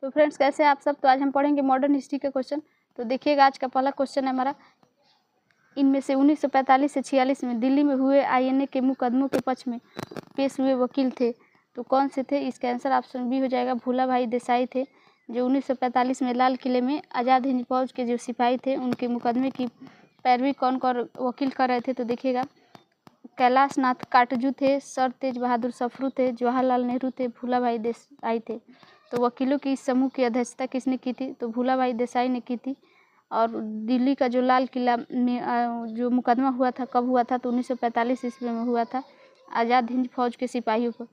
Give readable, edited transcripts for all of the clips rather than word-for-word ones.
तो फ्रेंड्स कैसे हैं आप सब। तो आज हम पढ़ेंगे मॉडर्न हिस्ट्री के क्वेश्चन। तो देखिएगा आज का पहला क्वेश्चन है हमारा, इनमें से 1945 से 46 में दिल्ली में हुए आईएनए के मुकदमों के पक्ष में पेश हुए वकील थे तो कौन से थे। इसका आंसर ऑप्शन बी हो जाएगा, भूला भाई देसाई थे, जो 1945 में लाल किले में आज़ाद हिंद फौज के जो सिपाही थे उनके मुकदमे की पैरवी कौन कौन वकील कर रहे थे। तो देखिएगा, कैलाश नाथ काटजू थे, सर तेज बहादुर सफरू थे, जवाहरलाल नेहरू थे, भूला भाई देसाई थे। तो वकीलों की इस समूह की अध्यक्षता किसने की थी, तो भूला भाई देसाई ने की थी। और दिल्ली का जो लाल किला में जो मुकदमा हुआ था कब हुआ था, तो 1945 ईस्वी में हुआ था आज़ाद हिंद फौज के सिपाहियों पर।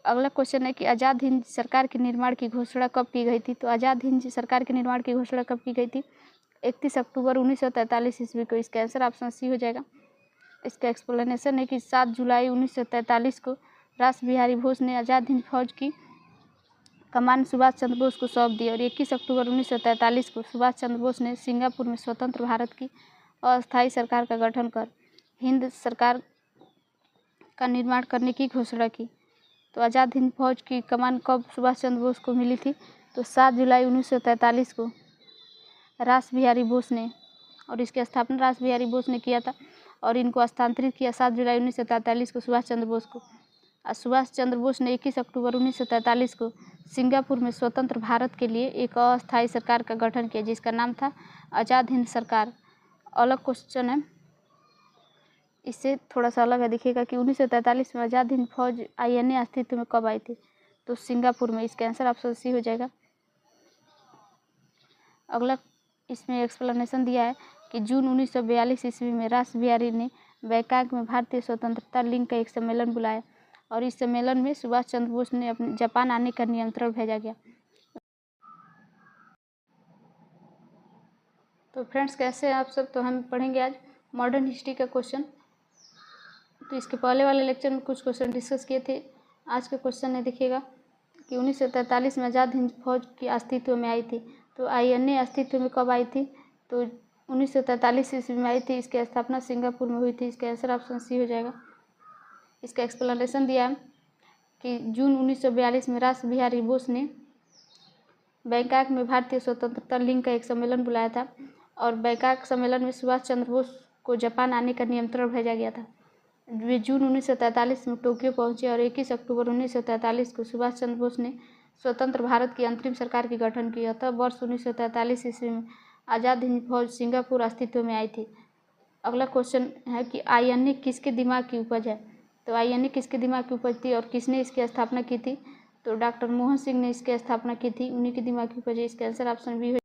अगला क्वेश्चन है कि आज़ाद हिंद सरकार के निर्माण की घोषणा कब की गई थी। तो आज़ाद हिंद सरकार के निर्माण की घोषणा कब की गई थी, 31 अक्टूबर 1943 ईस्वी को। इसका आंसर ऑप्शन सी हो जाएगा। इसका एक्सप्लेनेशन है कि 7 जुलाई 1943 को रास बिहारी बोस ने आज़ाद हिंद फौज की कमान सुभाष चंद्र बोस को सौंप दी और 21 अक्टूबर 1943 को सुभाष चंद्र बोस ने सिंगापुर में स्वतंत्र भारत की अस्थायी सरकार का गठन कर हिंद सरकार का निर्माण करने की घोषणा की। तो आज़ाद हिंद फौज की कमान कब सुभाष चंद्र बोस को मिली थी, तो 7 जुलाई 1943 को रास बिहारी बोस ने, और इसकी स्थापना रास बिहारी बोस ने किया था और इनको स्थानांतरित किया 7 जुलाई 1943 को सुभाष चंद्र बोस को। सुभाष चंद्र बोस ने 21 अक्टूबर 1943 को सिंगापुर में स्वतंत्र भारत के लिए एक अस्थायी सरकार का गठन किया जिसका नाम था आज़ाद हिंद सरकार। अलग क्वेश्चन है, इससे थोड़ा सा अलग है। देखिएगा कि 1943 में आज़ाद हिंद फौज आईएनए अस्तित्व में कब आई थी, तो सिंगापुर में। इसका आंसर ऑप्शन सी हो जाएगा। अगला इसमें एक्सप्लेनेशन दिया है कि जून 1942 ईस्वी में रास बिहारी ने बैंकॉक में भारतीय स्वतंत्रता लीग का एक सम्मेलन बुलाया और इस सम्मेलन में सुभाष चंद्र बोस ने अपने जापान आने का निमंत्रण भेजा गया। तो फ्रेंड्स कैसे हैं आप सब। तो हम पढ़ेंगे आज मॉडर्न हिस्ट्री का क्वेश्चन। तो इसके पहले वाले लेक्चर में कुछ क्वेश्चन डिस्कस किए थे। आज का क्वेश्चन है, देखिएगा कि 1943 में आज़ाद हिंद फौज की अस्तित्व में आई थी। तो आईएनए अस्तित्व में कब आई थी, तो 1943 ईस्वी में आई थी। इसकी स्थापना सिंगापुर में हुई थी। इसका आंसर ऑप्शन सी हो जाएगा। इसका एक्सप्लेनेशन दिया है कि जून 1942 में रास बिहारी बोस ने बैंकॉक में भारतीय स्वतंत्रता लीग का एक सम्मेलन बुलाया था और बैंकॉक सम्मेलन में सुभाष चंद्र बोस को जापान आने का निमंत्रण भेजा गया था। वे जून 1943 में टोक्यो पहुंचे और 21 अक्टूबर 1943 को सुभाष चंद्र बोस ने स्वतंत्र भारत की अंतरिम सरकार की गठन किया था। वर्ष 1943 ईस्वी में आज़ाद हिंद फौज सिंगापुर अस्तित्व में आई थी। अगला क्वेश्चन है कि आईएनए किसके दिमाग की उपज है। तो आईएनए किसके दिमाग की उपज थी और किसने इसकी स्थापना की थी, तो डॉक्टर मोहन सिंह ने इसकी स्थापना की थी, उन्हीं के दिमाग की उपज है। इसका आंसर ऑप्शन बी है।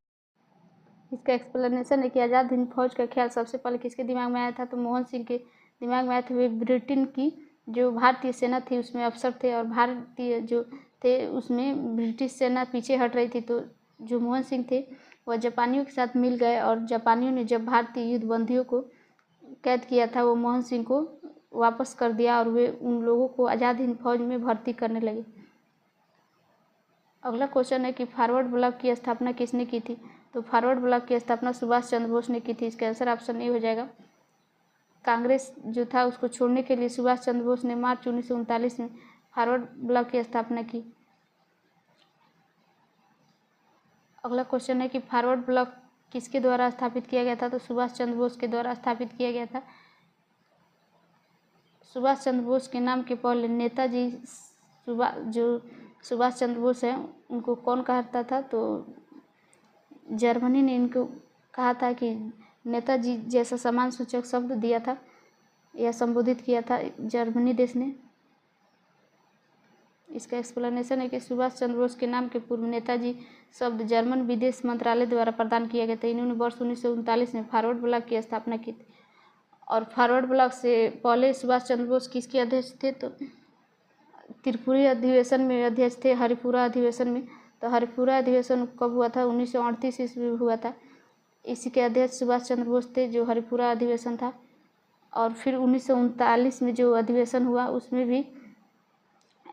इसका एक्सप्लेनेशन है कि आज़ाद हिंद फौज का ख्याल सबसे पहले किसके दिमाग में आया था, तो मोहन सिंह के दिमाग में आए थे। वे ब्रिटेन की जो भारतीय सेना थी उसमें अफसर थे और भारतीय जो थे उसमें ब्रिटिश सेना पीछे हट रही थी। तो जो मोहन सिंह थे वह जापानियों के साथ मिल गए और जापानियों ने जब भारतीय युद्ध बंदियों को कैद किया था वो मोहन सिंह को वापस कर दिया और वे उन लोगों को आज़ाद हिंद फौज में भर्ती करने लगे। अगला क्वेश्चन है कि फॉरवर्ड ब्लॉक की स्थापना किसने की थी, तो फॉरवर्ड ब्लॉक की स्थापना सुभाष चंद्र बोस ने की थी। इसका आंसर ऑप्शन ए हो जाएगा। कांग्रेस जो था उसको छोड़ने के लिए सुभाष चंद्र बोस ने मार्च 1939 में फॉरवर्ड ब्लॉक की स्थापना की। अगला क्वेश्चन है कि फॉरवर्ड ब्लॉक किसके द्वारा स्थापित किया गया था, तो सुभाष चंद्र बोस के द्वारा स्थापित किया गया था। सुभाष चंद्र बोस के नाम के पहले नेताजी जो सुभाष चंद्र बोस हैं उनको कौन कहता था, तो जर्मनी ने इनको कहा था कि नेताजी जैसा सम्मान सूचक शब्द दिया था या संबोधित किया था जर्मनी देश ने। इसका एक्सप्लेनेशन है कि सुभाष चंद्र बोस के नाम के पूर्व नेताजी शब्द जर्मन विदेश मंत्रालय द्वारा प्रदान किया गया था। इन्होंने वर्ष 1939 में फॉरवर्ड ब्लॉक की स्थापना की थी और फॉरवर्ड ब्लॉक से पहले सुभाष चंद्र बोस किसके अध्यक्ष थे, तो त्रिपुरी अधिवेशन में अध्यक्ष थे, हरिपुरा अधिवेशन में। तो हरिपुरा अधिवेशन कब हुआ था, 1938 ईस्वी में हुआ था। इसी के अध्यक्ष सुभाष चंद्र बोस थे जो हरिपुरा अधिवेशन था। और फिर 1939 में जो अधिवेशन हुआ उसमें भी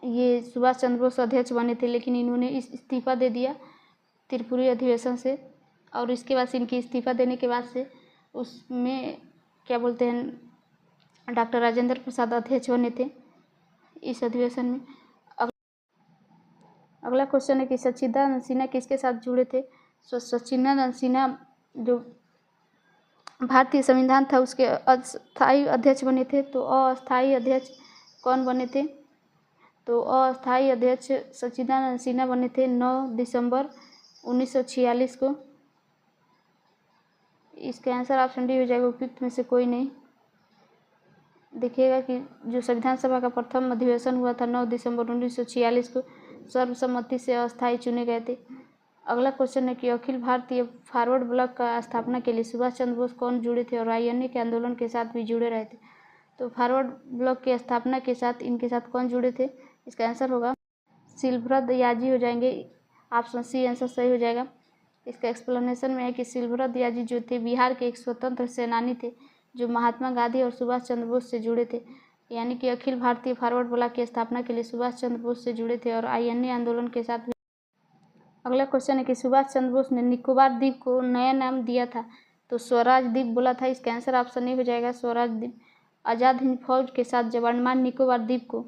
ये सुभाष चंद्र बोस अध्यक्ष बने थे, लेकिन इन्होंने इस्तीफा दे दिया त्रिपुरी अधिवेशन से। और इसके बाद से इनकी इस्तीफा देने के बाद से उसमें क्या बोलते हैं डॉक्टर राजेंद्र प्रसाद अध्यक्ष बने थे इस अधिवेशन में। अगला क्वेश्चन है कि सच्चिदानंद सिन्हा किसके साथ जुड़े थे। सच्चिदानंद सिन्हा जो भारतीय संविधान था उसके अस्थायी अध्यक्ष बने थे। तो अस्थायी अध्यक्ष कौन बने थे, तो अस्थायी अध्यक्ष सच्चिदानंद सिन्हा बने थे 9 दिसंबर 1946 को। इसका आंसर ऑप्शन डी हो जाएगा, उपयुक्त में से कोई नहीं। देखिएगा कि जो संविधान सभा का प्रथम अधिवेशन हुआ था 9 दिसंबर 1946 को, सर्वसम्मति से अस्थायी चुने गए थे। अगला क्वेश्चन है कि अखिल भारतीय फॉरवर्ड ब्लॉक का स्थापना के लिए सुभाष चंद्र बोस कौन जुड़े थे और आईएनए के आंदोलन के साथ भी जुड़े रहे थे। तो फॉरवर्ड ब्लॉक की स्थापना के साथ इनके साथ कौन जुड़े थे, इसका आंसर होगा शिलभद्र याजी हो जाएंगे। ऑप्शन सी आंसर सही हो जाएगा। इसका एक्सप्लेनेशन में है कि शिलभद्र याजी जो थे बिहार के एक स्वतंत्र सेनानी थे जो महात्मा गांधी और सुभाष चंद्र बोस से जुड़े थे। यानी कि अखिल भारतीय फॉरवर्ड ब्लॉक की स्थापना के लिए सुभाष चंद्र बोस से जुड़े थे और आईएनए आंदोलन के साथ भी। अगला क्वेश्चन है कि सुभाष चंद्र बोस ने निकोबार द्वीप को नया नाम दिया था, तो स्वराज द्वीप बोला था। इसका आंसर ऑप्शन ए हो जाएगा, स्वराज द्वीप। आज़ाद हिंद फौज के साथ जब अंडमान निकोबार द्वीप को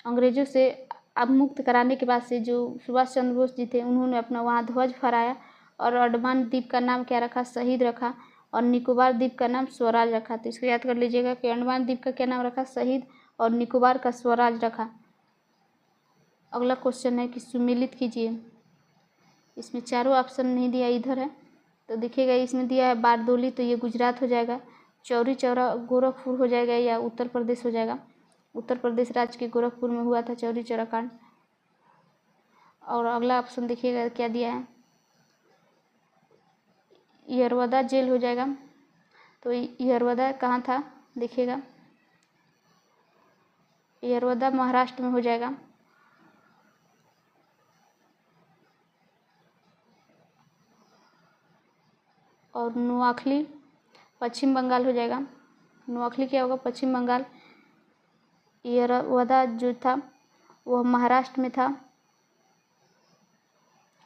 अंग्रेजों से मुक्त कराने के बाद से जो सुभाष चंद्र बोस जी थे उन्होंने अपना वहाँ ध्वज फहराया और अंडमान द्वीप का नाम क्या रखा, शहीद रखा, और निकोबार द्वीप का नाम स्वराज रखा। तो इसको याद कर लीजिएगा कि अंडमान द्वीप का क्या नाम रखा, शहीद, और निकोबार का स्वराज रखा। अगला क्वेश्चन है कि सुमेलित कीजिए। इसमें चारों ऑप्शन नहीं दिया, इधर है तो देखिएगा इसमें दिया है बारदोली, तो ये गुजरात हो जाएगा। चौरी चौरा गोरखपुर हो जाएगा या उत्तर प्रदेश हो जाएगा। उत्तर प्रदेश राज्य के गोरखपुर में हुआ था चौरी चौरा कांड। और अगला ऑप्शन देखिएगा क्या दिया है, यरवदा जेल हो जाएगा। तो यरवदा कहाँ था, देखिएगा यरवदा महाराष्ट्र में हो जाएगा। और नोआखली पश्चिम बंगाल हो जाएगा। नोआखली क्या होगा, पश्चिम बंगाल। यरवदा जो था वह महाराष्ट्र में था।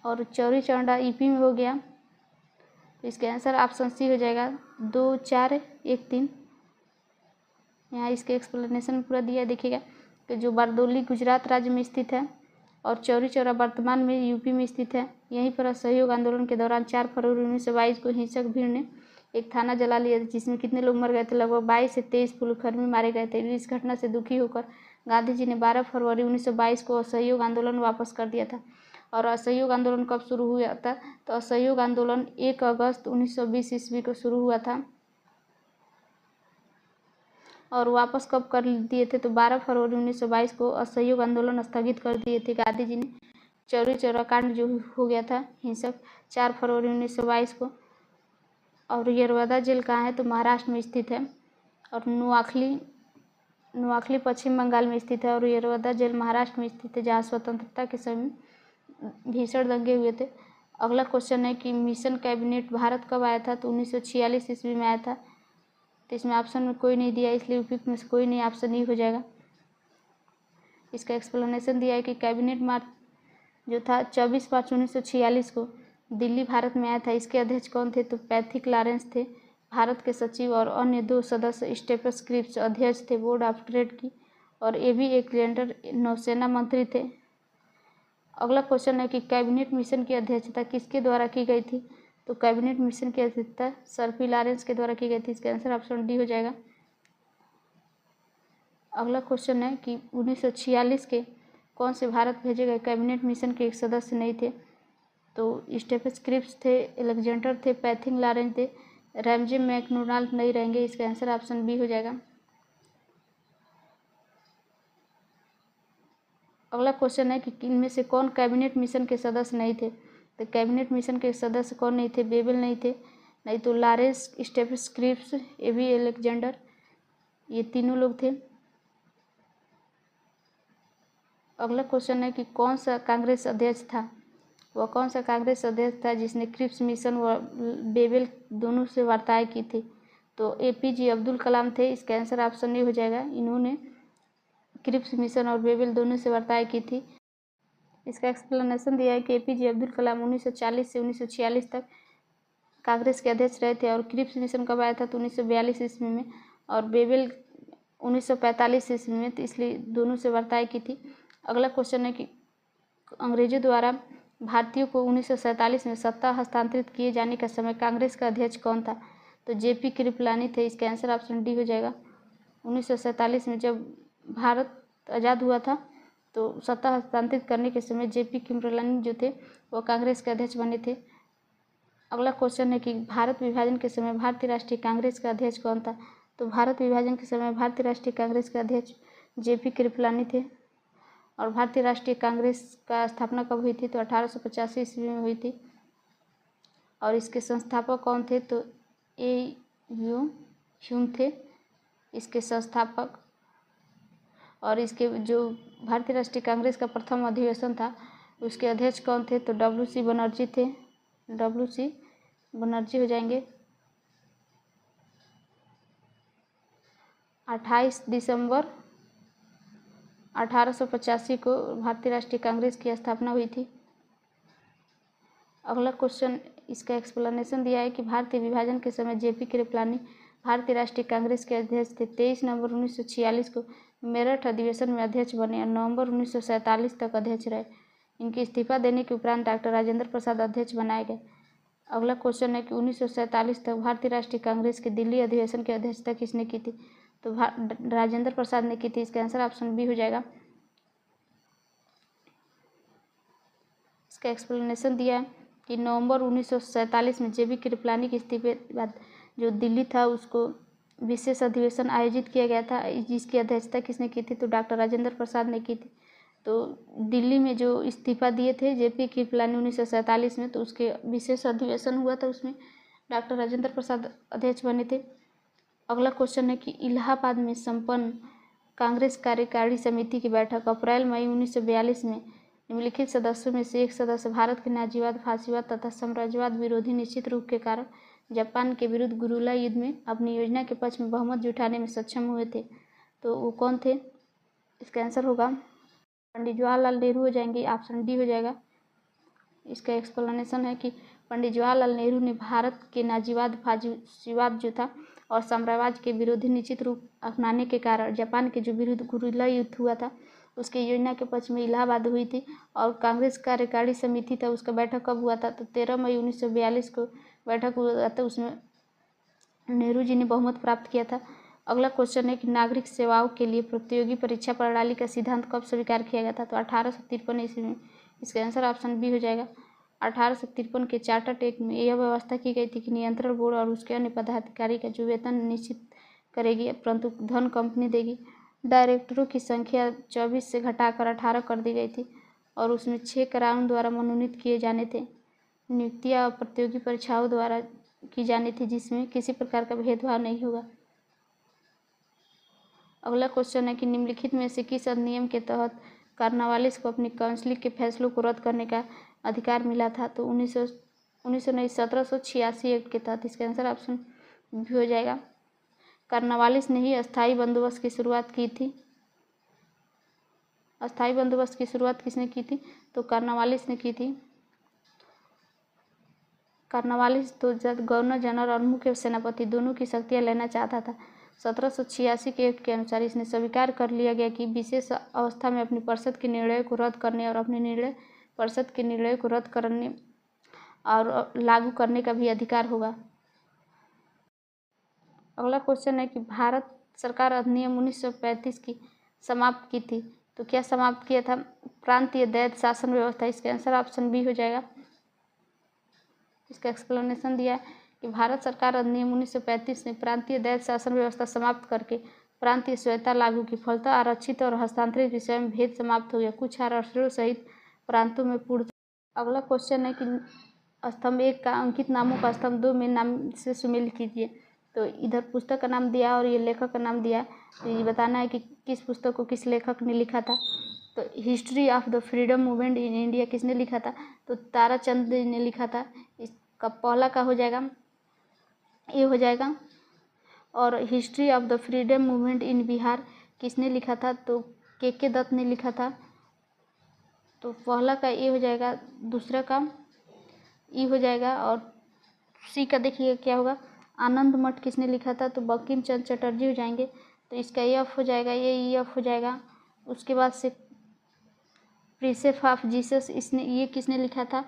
और चौरी चौरा यूपी में हो गया। तो इसका आंसर ऑप्शन सी हो जाएगा, 2 4 1 3। यहाँ इसके एक्सप्लेनेशन पूरा दिया है, देखिएगा कि जो बारदोली गुजरात राज्य में स्थित है और चौरी चौरा वर्तमान में यूपी में स्थित है। यहीं पर असहयोग आंदोलन के दौरान 4 फरवरी 1922 को हिंसक भीड़ ने एक थाना जला लिया, जिसमें कितने लोग मर गए थे, लगभग 22 से 23 पुलिसकर्मी मारे गए थे। इस घटना से दुखी होकर गांधी जी ने 12 फरवरी 1922 को असहयोग आंदोलन वापस कर दिया था। और असहयोग आंदोलन कब शुरू हुआ था, तो असहयोग आंदोलन 1 अगस्त 1920 ईस्वी को शुरू हुआ था। और वापस कब कर दिए थे, तो 12 फरवरी 1922 को असहयोग आंदोलन स्थगित कर दिए थे गांधी जी ने। चौरी चौरा कांड जो हो गया था हिंसक 4 फरवरी 1922 को। और यरवदा जेल कहाँ है, तो महाराष्ट्र में स्थित है। और नोआखली पश्चिम बंगाल में स्थित है और यरवदा जेल महाराष्ट्र में स्थित है, जहाँ स्वतंत्रता के समय भीषण दंगे हुए थे। अगला क्वेश्चन है कि मिशन कैबिनेट भारत कब आया था, तो 1946 ईस्वी में आया था। तो इसमें ऑप्शन में कोई नहीं दिया, इसलिए उपयुक्त में से कोई नहीं, ऑप्शन ई हो जाएगा। इसका एक्सप्लेनेशन दिया है कि कैबिनेट मार्च जो था 24 मार्च 1946 को दिल्ली भारत में आया था। इसके अध्यक्ष कौन थे, तो पैथिक लॉरेंस थे भारत के सचिव, और अन्य 2 सदस्य स्टेफन क्रिप्स अध्यक्ष थे बोर्ड ऑफ ट्रेड की, और एवी एलेक्जेंडर नौसेना मंत्री थे। अगला क्वेश्चन है कि कैबिनेट मिशन की अध्यक्षता किसके द्वारा की गई थी, तो कैबिनेट मिशन की अध्यक्षता सर पी लॉरेंस के द्वारा की गई थी। इसका आंसर ऑप्शन डी हो जाएगा। अगला क्वेश्चन है कि 1946 के कौन से भारत भेजे गए कैबिनेट मिशन के एक सदस्य नहीं थे, तो स्टेफन क्रिप्स थे, एलेक्जेंडर थे, पैथिक लॉरेंस थे, रैमजे मैकडोनाल्ड नहीं रहेंगे। इसका आंसर ऑप्शन बी हो जाएगा। अगला क्वेश्चन है कि इनमें से कौन कैबिनेट मिशन के सदस्य नहीं थे, तो कैबिनेट मिशन के सदस्य कौन नहीं थे, बेबल नहीं थे, नहीं तो लॉरेंस, स्टेफन क्रिप्स, एवी एलेक्जेंडर, ये तीनों लोग थे। अगला क्वेश्चन है कि कौन सा कांग्रेस अध्यक्ष था, वह कौन सा कांग्रेस अध्यक्ष था जिसने क्रिप्स मिशन व बेबल दोनों से वार्ताएं की थी, तो एपीजे अब्दुल कलाम थे। इसका आंसर ऑप्शन ए हो जाएगा। इन्होंने क्रिप्स मिशन और बेबल दोनों से वार्ताएं की थी। इसका एक्सप्लेनेशन दिया है कि एपीजे अब्दुल कलाम 1940 से 1946 तक कांग्रेस के अध्यक्ष रहे थे, और क्रिप्स मिशन कब आया था, तो 1942 ईस्वी में, और बेबल 1945 ईस्वी में, तो इसलिए दोनों से वार्ताएं की थी। अगला क्वेश्चन है कि अंग्रेजों द्वारा भारतीयों को 1947 में सत्ता हस्तांतरित किए जाने का समय कांग्रेस का अध्यक्ष कौन था? तो जेपी कृपलानी थे। इसका आंसर ऑप्शन डी हो जाएगा। 1947 में जब भारत आज़ाद हुआ था तो सत्ता हस्तांतरित करने के समय जेपी कृपलानी जो थे वो कांग्रेस के अध्यक्ष बने थे। अगला क्वेश्चन है कि भारत विभाजन के समय भारतीय राष्ट्रीय कांग्रेस का अध्यक्ष कौन था? तो भारत विभाजन के समय भारतीय राष्ट्रीय कांग्रेस के अध्यक्ष जेपी कृपलानी थे। और भारतीय राष्ट्रीय कांग्रेस का स्थापना कब हुई थी? तो 1885 ईस्वी में हुई थी। और इसके संस्थापक कौन थे? तो ए.यू. ह्यूम थे इसके संस्थापक। और इसके जो भारतीय राष्ट्रीय कांग्रेस का प्रथम अधिवेशन था उसके अध्यक्ष कौन थे? तो डब्ल्यू.सी. बनर्जी थे। डब्ल्यू.सी. बनर्जी हो जाएंगे। 28 दिसंबर 1885 को भारतीय राष्ट्रीय कांग्रेस की स्थापना हुई थी। अगला क्वेश्चन इसका एक्सप्लेनेशन दिया है कि भारतीय विभाजन के समय जेपी कृपलानी भारतीय राष्ट्रीय कांग्रेस के अध्यक्ष थे। 23 नवंबर 1946 को मेरठ अधिवेशन में अध्यक्ष बने और नवंबर 1947 तक अध्यक्ष रहे। इनके इस्तीफा देने के उपरांत डॉक्टर राजेंद्र प्रसाद अध्यक्ष बनाए गए। अगला क्वेश्चन है कि 1947 तक भारतीय राष्ट्रीय कांग्रेस के दिल्ली अधिवेशन की अध्यक्षता किसने की थी? तो राजेंद्र प्रसाद ने की थी। इसका आंसर ऑप्शन बी हो जाएगा। इसका एक्सप्लेनेशन दिया है कि नवंबर 1947 में जेबी कृपलानी के इस्तीफे के बाद जो दिल्ली था उसको विशेष अधिवेशन आयोजित किया गया था, जिसकी अध्यक्षता किसने की थी? तो डॉक्टर राजेंद्र प्रसाद ने की थी। तो दिल्ली में जो इस्तीफा दिए थे जेपी कृपलानी 1947 में, तो उसके विशेष अधिवेशन हुआ था, उसमें डॉक्टर राजेंद्र प्रसाद अध्यक्ष बने थे। अगला क्वेश्चन है कि इलाहाबाद में संपन्न कांग्रेस कार्यकारिणी समिति की बैठक अप्रैल मई 1942 में निम्नलिखित सदस्यों में से एक सदस्य भारत के नाजीवाद, फासीवाद तथा साम्राज्यवाद विरोधी निश्चित रूप के कारण जापान के विरुद्ध गुरिल्ला युद्ध में अपनी योजना के पक्ष में बहुमत जुटाने में सक्षम हुए थे। तो वो कौन थे? इसका आंसर होगा पंडित जवाहरलाल नेहरू हो जाएंगे। ऑप्शन डी हो जाएगा। इसका एक्सप्लेनेशन है कि पंडित जवाहरलाल नेहरू ने भारत के नाजीवाद, फासीवाद जो था और साम्राज्यवाद के विरोधी निश्चित रूप अपनाने के कारण जापान के जो विरुद्ध गुरिल्ला युद्ध हुआ था उसकी योजना के पक्ष में इलाहाबाद हुई थी। और कांग्रेस कार्यकारिणी समिति था उसका बैठक कब हुआ था? तो 13 मई 1942 को बैठक हुआ था, उसमें नेहरू जी ने बहुमत प्राप्त किया था। अगला क्वेश्चन है कि नागरिक सेवाओं के लिए प्रतियोगी परीक्षा प्रणाली का सिद्धांत कब स्वीकार किया गया था? तो 1853 ईस्वी में। इसका आंसर ऑप्शन बी हो जाएगा। 1853 के चार्टर एक्ट में यह व्यवस्था की गई थी कि नियंत्रण बोर्ड और उसके अन्य पदाधिकारी का जो वेतन निश्चित करेगी, परंतु धन कंपनी देगी। डायरेक्टरों की संख्या 24 से घटाकर 18 कर दी गई थी और उसमें 6 क्राउन द्वारा मनोनीत किए जाने थे। नियुक्तियां प्रतियोगी परीक्षाओं द्वारा की जानी थी जिसमें किसी प्रकार का भेदभाव नहीं होगा। अगला क्वेश्चन है कि निम्नलिखित में से किस अधिनियम के तहत कार्नवालिस को अपनी काउंसिल के फैसलों को रद्द करने का अधिकार मिला था? तो 1786 एक्ट के तहत। इसका आंसर ऑप्शन भी हो जाएगा। कार्नवालिस ने ही अस्थायी बंदोबस्त की शुरुआत की थी। अस्थायी बंदोबस्त की शुरुआत किसने की थी? तो कार्नवालिस ने की थी। कार्नवालिस तो गवर्नर जनरल और मुख्य सेनापति दोनों की शक्तियां लेना चाहता था। 1786 के एक्ट के अनुसार इसने स्वीकार कर लिया गया कि विशेष अवस्था में अपनी परिषद के निर्णय को रद्द करने और अपने निर्णय परिषद के निर्णय को रद्द करने और लागू करने का भी अधिकार होगा। अगला क्वेश्चन है कि भारत सरकार अधिनियम 1935 की समाप्त की थी, तो क्या समाप्त किया था? प्रांतीय दैत्य शासन व्यवस्था। इसका आंसर ऑप्शन बी हो जाएगा। इसका एक्सप्लेनेशन दिया है कि भारत सरकार अधिनियम 1935 ने प्रांतीय दैत्य शासन व्यवस्था समाप्त करके प्रांतीय स्वायत्तता लागू की। फलतः आरक्षित और हस्तांतरित विषय में भेद समाप्त हो गया। कुछ आरक्षणों सहित प्रांतों में पूर्ण। अगला क्वेश्चन है कि स्तंभ 1 का अंकित नामों का स्तंभ 2 में नाम से सुमेल कीजिए। तो इधर पुस्तक का नाम दिया और ये लेखक का नाम दिया। तो ये बताना है कि किस पुस्तक को किस लेखक ने लिखा था। तो history of the freedom movement in India किसने लिखा था? तो ताराचंद ने लिखा था। इसका पहला का हो जाएगा, ये हो जाएगा। और history of the freedom movement इन बिहार किसने लिखा था? तो के दत्त ने लिखा था। तो पहला का ए हो जाएगा, दूसरा का ई हो जाएगा और सी का देखिएगा क्या होगा, आनंद मठ किसने लिखा था? तो बंकिम चंद्र चटर्जी हो जाएंगे। तो इसका एफ हो जाएगा, ये ई एफ हो जाएगा। उसके बाद से प्रीसेप ऑफ जीसस, ये किसने लिखा था?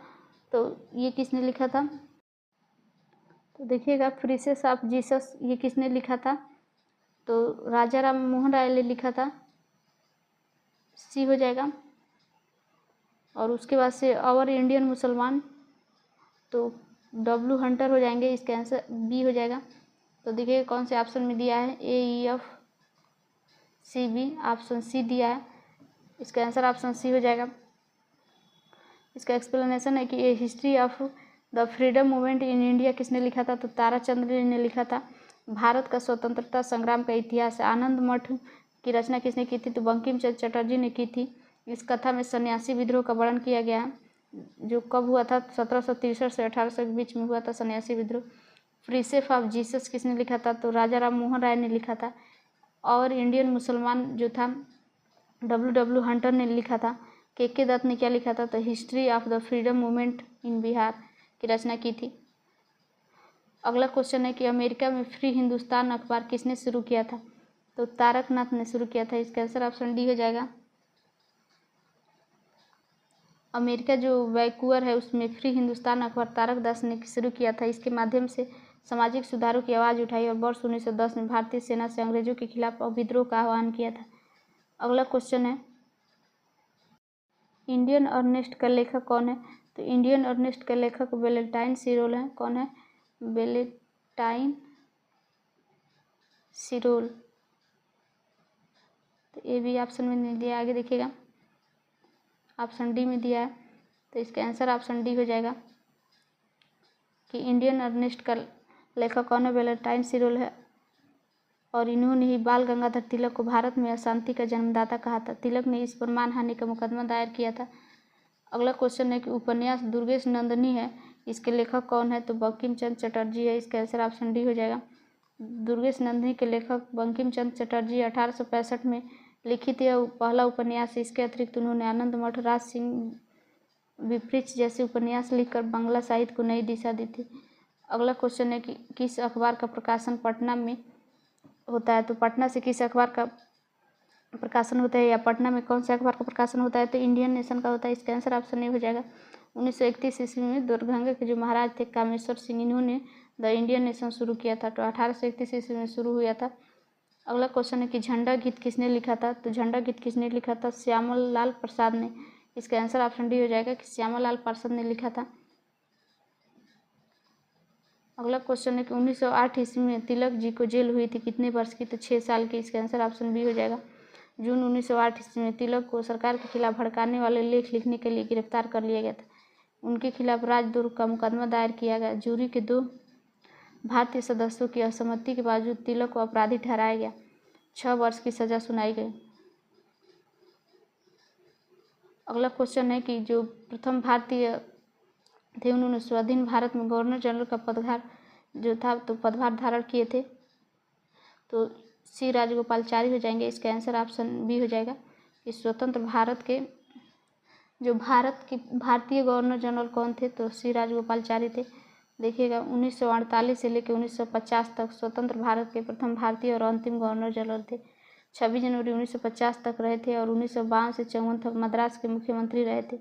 तो ये किसने लिखा था? तो देखिएगा प्रीसेप ऑफ जीसस ये किसने लिखा था? तो राजा राम मोहन राय ने लिखा था, सी हो जाएगा। और उसके बाद से आवर इंडियन मुसलमान, तो डब्ल्यू हंटर हो जाएंगे, इसका आंसर बी हो जाएगा। तो देखिए कौन से ऑप्शन में दिया है, A E F C B, option C दिया है, इसका आंसर ऑप्शन सी हो जाएगा। इसका एक्सप्लेनेशन है कि A history of the freedom movement in India किसने लिखा था? तो ताराचंद्र ने लिखा था। भारत का स्वतंत्रता संग्राम का इतिहास, आनंद मठ की रचना किसने की थी? तो बंकिम चंद्र चटर्जी ने की थी। इस कथा में सन्यासी विद्रोह का वर्णन किया गया है, जो कब हुआ था? 1763 से 1800 के बीच में हुआ था सन्यासी विद्रोह। प्रीसेप ऑफ जीसस किसने लिखा था? तो राजा राम मोहन राय ने लिखा था। और इंडियन मुसलमान जो था डब्ल्यू हंटर ने लिखा था। के दत्त ने क्या लिखा था? तो history of the freedom movement इन बिहार की रचना की थी। अगला क्वेश्चन है कि अमेरिका में फ्री हिंदुस्तान अखबार किसने शुरू किया था? तो तारकनाथ ने शुरू किया था, इसका आंसर ऑप्शन डी हो जाएगा। अमेरिका जो वैंकूवर है उसमें फ्री हिंदुस्तान अखबार तारक दास ने शुरू किया था। इसके माध्यम से सामाजिक सुधारों की आवाज़ उठाई और वर्ष 1910 में भारतीय सेना से अंग्रेजों के खिलाफ विद्रोह का आह्वान किया था। अगला क्वेश्चन है इंडियन अर्नेस्ट का लेखक कौन है? तो इंडियन अर्नेस्ट का लेखक वेलेंटाइन सिरोल है। कौन है? वेलेंटाइन सिरोल। तो ये भी ऑप्शन में नहीं दिया, आगे देखिएगा ऑप्शन डी में दिया है, तो इसका आंसर ऑप्शन डी हो जाएगा कि इंडियन अर्नेस्ट का लेखक कौन है? वेलेंटाइन सिरोल है। और इन्होंने ही बाल गंगाधर तिलक को भारत में अशांति का जन्मदाता कहा था। तिलक ने इस पर मानहानि का मुकदमा दायर किया था। अगला क्वेश्चन है कि उपन्यास दुर्गेश नंदिनी है, इसके लेखक कौन है? तो बंकिम चंद्र चटर्जी है, इसका आंसर ऑप्शन डी हो जाएगा। दुर्गेश नंदिनी के लेखक बंकिम चंद्र चटर्जी 1865 में लिखित यह पहला उपन्यास है। इसके अतिरिक्त उन्होंने आनंद मठ, राज सिंह विपरीच जैसे उपन्यास लिखकर बांग्ला साहित्य को नई दिशा दी थी। अगला क्वेश्चन है कि किस अखबार का प्रकाशन पटना में होता है? तो पटना से किस अखबार का प्रकाशन होता है, या पटना में कौन से अखबार का प्रकाशन होता है? तो इंडियन नेशन का होता है, इसका आंसर ऑप्शन नहीं हो जाएगा। 1931 ईस्वी में दरभंगा के जो महाराज थे कामेश्वर सिंह, इन्होंने द इंडियन नेशन शुरू किया था। तो 1831 ईस्वी में शुरू हुआ था। अगला क्वेश्चन है कि झंडा गीत किसने लिखा था? तो झंडा गीत किसने लिखा था? श्यामल लाल प्रसाद ने, इसका आंसर ऑप्शन डी हो जाएगा कि श्यामल लाल प्रसाद ने लिखा था। अगला क्वेश्चन है कि 1908 ईस्वी में तिलक जी को जेल हुई थी, कितने वर्ष की? तो 6 साल की, इसका आंसर ऑप्शन बी हो जाएगा। जून 1908 ईस्वी में तिलक को सरकार के खिलाफ भड़काने वाले लेख लिखने के लिए गिरफ्तार कर लिया गया था। उनके खिलाफ राजद्रोह का मुकदमा दायर किया गया। जूरी के 2 भारतीय सदस्यों की असहमति के बावजूद तिलक को अपराधी ठहराया गया। 6 वर्ष की सजा सुनाई गई। अगला क्वेश्चन है कि जो प्रथम भारतीय थे उन्होंने स्वाधीन भारत में गवर्नर जनरल का पदभार जो था तो पदभार धारण किए थे। तो सी राजगोपालाचारी हो जाएंगे, इसका आंसर ऑप्शन बी हो जाएगा कि स्वतंत्र भारत के जो भारतीय गवर्नर जनरल कौन थे? तो सी राजगोपालाचारी थे। देखिएगा 1948 से लेकर 1950 तक स्वतंत्र भारत के प्रथम भारतीय और अंतिम गवर्नर जनरल थे। 26 जनवरी 1950 तक रहे थे और 1952 से 54 तक मद्रास के मुख्यमंत्री रहे थे।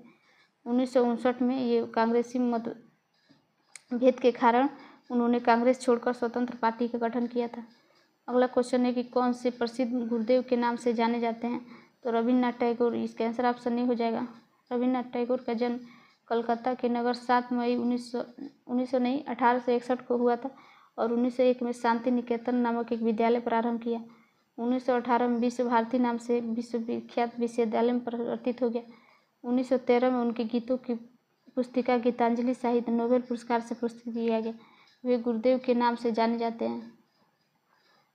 1959 में ये कांग्रेसी मतभेद के कारण उन्होंने कांग्रेस छोड़कर स्वतंत्र पार्टी का गठन किया था। अगला क्वेश्चन है कि कौन से प्रसिद्ध गुरुदेव के नाम से जाने जाते हैं? तो रविन्द्रनाथ टैगोर, इसका आंसर ऑप्शन नहीं हो जाएगा। रविन्द्रनाथ टैगोर का जन्म कलकत्ता के नगर 7 मई 1861 को हुआ था और 1901 में शांति निकेतन नामक एक विद्यालय प्रारंभ किया। 1918 में विश्व भारती नाम से विश्वविख्यात विश्वविद्यालय में परिवर्तित हो गया। 1913 में उनके गीतों की पुस्तिका गीतांजलि साहित्य नोबेल पुरस्कार से पुरस्कृत किया गया। वे गुरुदेव के नाम से जाने जाते हैं।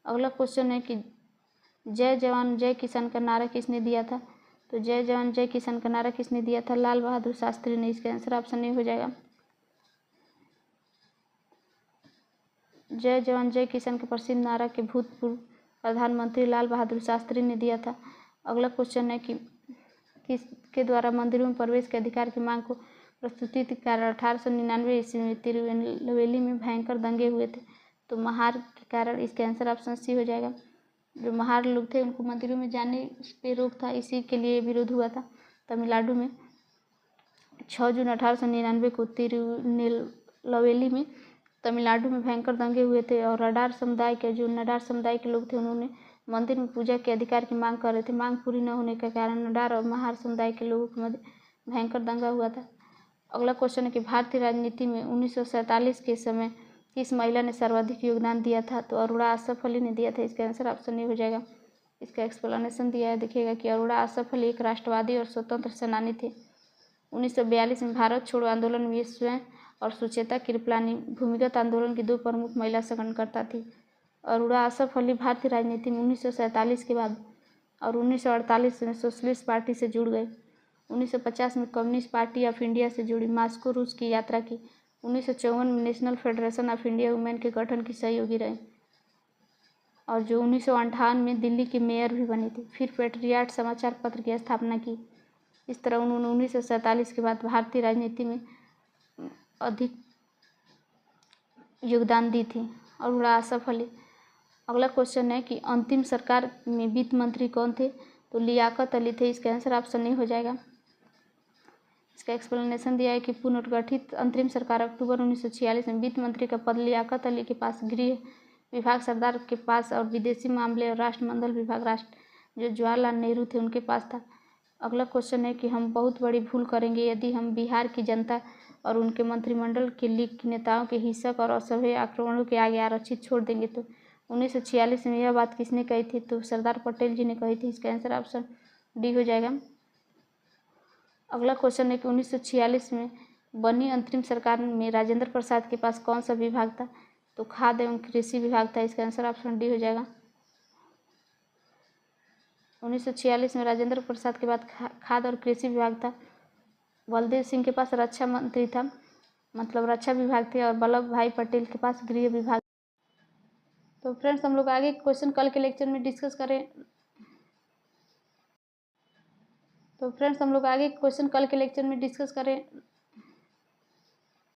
अगला क्वेश्चन है कि जय जवान जय किसान का नारा किसने दिया था? तो जय जवान जय किसान का नारा किसने दिया था? लाल बहादुर शास्त्री ने, इसका आंसर ऑप्शन नहीं हो जाएगा। जय जवान जय किसान के प्रसिद्ध नारा के भूतपूर्व प्रधानमंत्री लाल बहादुर शास्त्री ने दिया था। अगला क्वेश्चन है कि किसके द्वारा मंदिरों में प्रवेश के अधिकार की मांग को प्रस्तुति के कारण 1899 ईस्वी में तिरुनेलवेली में भयंकर दंगे हुए थे? तो महार के कारण, इसका आंसर ऑप्शन सी हो जाएगा। जो महार लोग थे उनको मंदिरों में जाने पे रोक था, इसी के लिए विरोध हुआ था। तमिलनाडु में 6 जून 1899 को तिरुनेलवेली में तमिलनाडु में भयंकर दंगे हुए थे और नाडार समुदाय के लोग थे, उन्होंने मंदिर में पूजा के अधिकार की मांग कर रहे थे। मांग पूरी न होने के कारण नाडार और महार समुदाय के लोगों के मध्य भयंकर दंगा हुआ था। अगला क्वेश्चन है कि भारतीय राजनीति में 1947 के समय किस महिला ने सर्वाधिक योगदान दिया था? तो अरोड़ा आसफ अली ने दिया था। इसका आंसर ऑप्शन ए हो जाएगा। इसका एक्सप्लेनेशन दिया है, देखिएगा कि अरोड़ा आसफ अली एक राष्ट्रवादी और स्वतंत्र सेनानी थे। 1942 में भारत छोड़ो आंदोलन में स्वयं और सुचेता कृपलानी भूमिगत आंदोलन की 2 प्रमुख महिला संगठनकर्ता थी। अरोड़ा आसफ अली भारतीय राजनीति में 1947 के बाद और 1948 में सोशलिस्ट पार्टी से जुड़ गए। 1950 में कम्युनिस्ट पार्टी ऑफ इंडिया से जुड़ी, मास्को रूस की यात्रा की। 1954 में national federation of India women के गठन की सहयोगी रहे और जो 1958 में दिल्ली की मेयर भी बनी थी। फिर पेट्रियाट समाचार पत्र की स्थापना की। इस तरह उन्होंने 1947 के बाद भारतीय राजनीति में अधिक योगदान दी थी अरोड़ा आसफ अली। अगला क्वेश्चन है कि अंतिम सरकार में वित्त मंत्री कौन थे? तो लियाकत अली थे। इसका आंसर ऑप्शन ए हो जाएगा। इसका एक्सप्लेनेशन दिया है कि पुनर्गठित अंतरिम सरकार अक्टूबर 1946 में वित्त मंत्री का पद लियाकत अली के पास, गृह विभाग सरदार के पास और विदेशी मामले और राष्ट्रमंडल विभाग जो जवाहरलाल नेहरू थे उनके पास था। अगला क्वेश्चन है कि हम बहुत बड़ी भूल करेंगे यदि हम बिहार की जनता और उनके मंत्रिमंडल के लीग के नेताओं के हिंसक और असभ्य आक्रमणों के आगे आरक्षित छोड़ देंगे। तो 1946 में यह बात किसने कही थी? तो सरदार पटेल जी ने कही थी। इसका आंसर ऑप्शन डी हो जाएगा। अगला क्वेश्चन है कि 1946 में बनी अंतरिम सरकार में राजेंद्र प्रसाद के पास कौन सा विभाग था? तो खाद्य एवं कृषि विभाग था। इसका आंसर ऑप्शन डी हो जाएगा। 1946 में राजेंद्र प्रसाद के बाद खाद्य और कृषि विभाग था। बलदेव सिंह के पास रक्षा मंत्री था, मतलब रक्षा विभाग थे, और वल्लभ भाई पटेल के पास गृह विभाग। तो फ्रेंड्स, हम लोग आगे क्वेश्चन कल के लेक्चर में डिस्कस करें